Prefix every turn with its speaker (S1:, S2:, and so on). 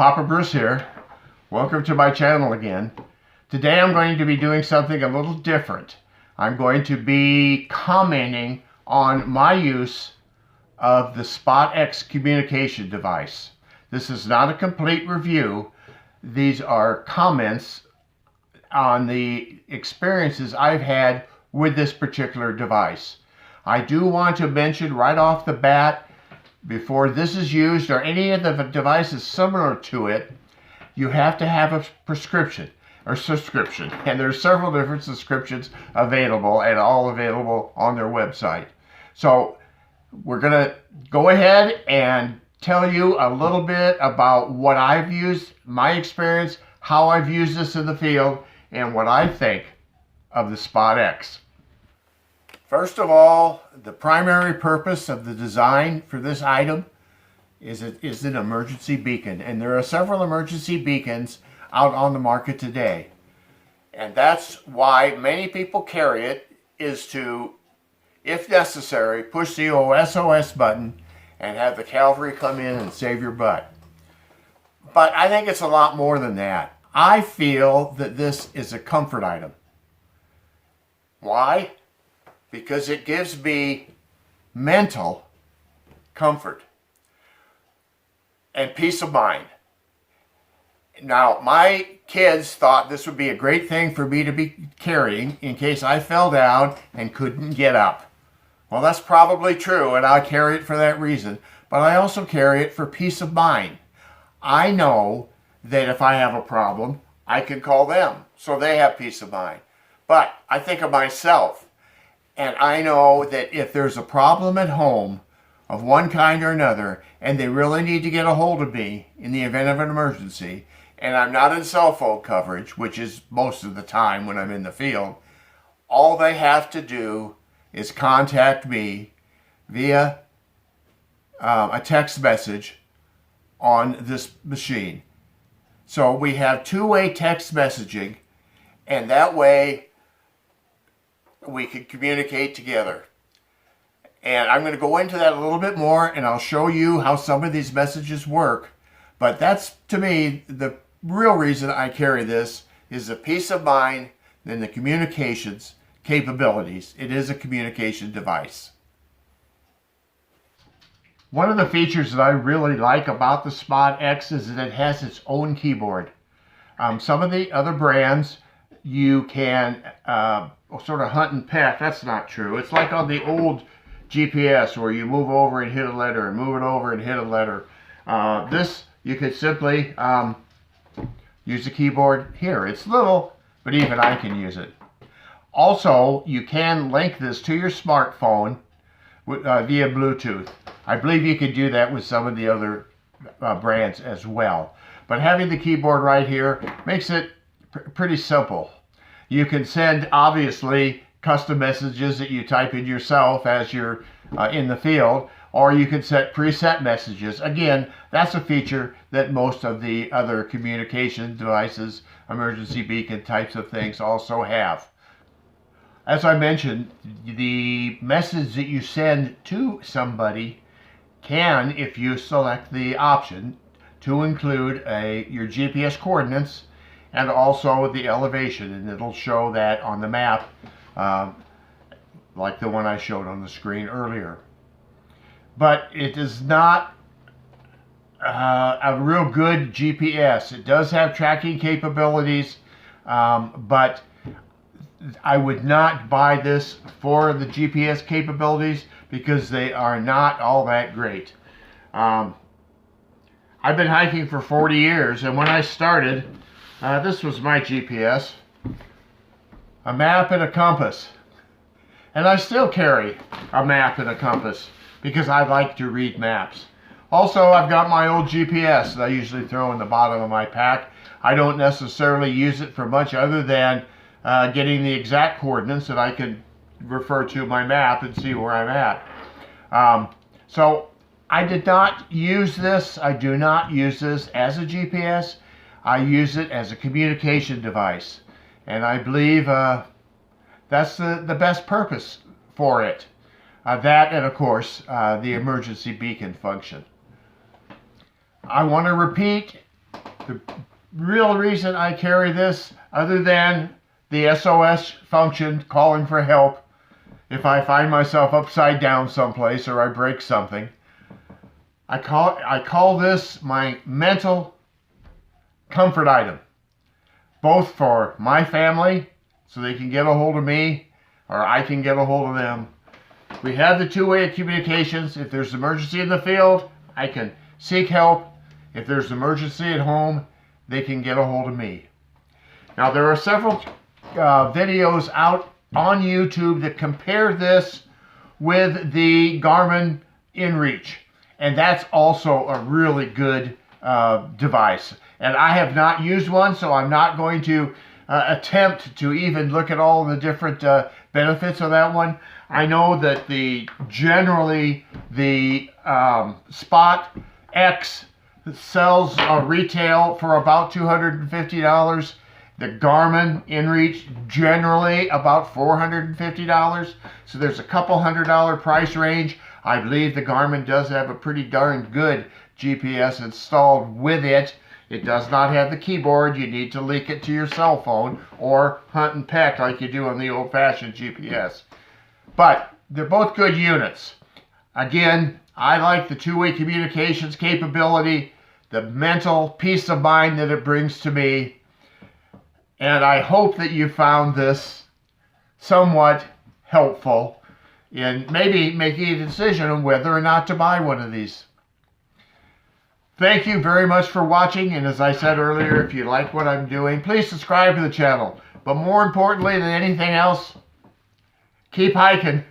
S1: Papa Bruce here. Welcome to my channel again. Today I'm going to be doing something a little different. I'm going to be commenting on my use of the SpotX communication device. This is not a complete review. These are comments on the experiences I've had with this particular device. I do want to mention right off the bat, before this is used or any of the devices similar to it, you have to have a prescription or subscription. And there's several different subscriptions available and all available on their website. So we're going to go ahead and tell you a little bit about what I've used, my experience, how I've used this in the field, and what I think of the SpotX. First of all, the primary purpose of the design for this item is an emergency beacon. And there are several emergency beacons out on the market today. And that's why many people carry it, is to, if necessary, push the SOS button and have the cavalry come in and save your butt. But I think it's a lot more than that. I feel that this is a comfort item. Why? Because it gives me mental comfort and peace of mind. Now, my kids thought this would be a great thing for me to be carrying in case I fell down and couldn't get up. Well, that's probably true, and I carry it for that reason. But I also carry it for peace of mind. I know that if I have a problem, I can call them, so they have peace of mind. But I think of myself. And I know that if there's a problem at home of one kind or another, and they really need to get a hold of me in the event of an emergency, and I'm not in cell phone coverage, which is most of the time when I'm in the field, all they have to do is contact me via a text message on this machine. So we have two-way text messaging, and that way we can communicate together. And I'm going to go into that a little bit more, and I'll show you how some of these messages work. But that's, to me, the real reason I carry this is the peace of mind and the communications capabilities. It is a communication device. One of the features that I really like about the SpotX is that it has its own keyboard. Some of the other brands, you can sort of hunt and peck. That's not true. It's like on the old GPS where you move over and hit a letter and move it over and hit a letter. This, you could simply use the keyboard here. It's little, but even I can use it. Also, you can link this to your smartphone via Bluetooth. I believe you could do that with some of the other brands as well. But having the keyboard right here makes it pretty simple. You can send, obviously, custom messages that you type in yourself as you're in the field, or you can set preset messages. Again, that's a feature that most of the other communication devices, emergency beacon types of things, also have. As I mentioned, the message that you send to somebody can, if you select the option, to include your GPS coordinates and also the elevation, and it'll show that on the map like the one I showed on the screen earlier. But it is not a real good GPS. It does have tracking capabilities, but I would not buy this for the GPS capabilities because they are not all that great. I've been hiking for 40 years, and when I started, this was my GPS, a map and a compass. And I still carry a map and a compass because I like to read maps. Also, I've got my old GPS that I usually throw in the bottom of my pack. I don't necessarily use it for much other than getting the exact coordinates that I can refer to my map and see where I'm at. So I did not use this. I do not use this as a GPS. I use it as a communication device. And I believe that's the best purpose for it. That and, of course, the emergency beacon function. I want to repeat The real reason I carry this, other than the SOS function calling for help if I find myself upside down someplace or I break something, I call this my mental comfort item, both for my family so they can get a hold of me or I can get a hold of them. We have the two-way communications. If there's an emergency in the field, I can seek help. If there's an emergency at home, they can get a hold of me. Now, there are several videos out on YouTube that compare this with the Garmin InReach, and that's also a really good device. And I have not used one, so I'm not going to attempt to even look at all the different benefits of that one. I know that generally the SpotX sells retail for about $250. The Garmin InReach generally about $450. So there's a couple $100 price range. I believe the Garmin does have a pretty darn good GPS installed with it. It does not have the keyboard. You need to link it to your cell phone or hunt and peck like you do on the old-fashioned GPS. But they're both good units. Again, I like the two-way communications capability, the mental peace of mind that it brings to me. And I hope that you found this somewhat helpful in maybe making a decision on whether or not to buy one of these. Thank you very much for watching, and as I said earlier, if you like what I'm doing, please subscribe to the channel. But more importantly than anything else, keep hiking.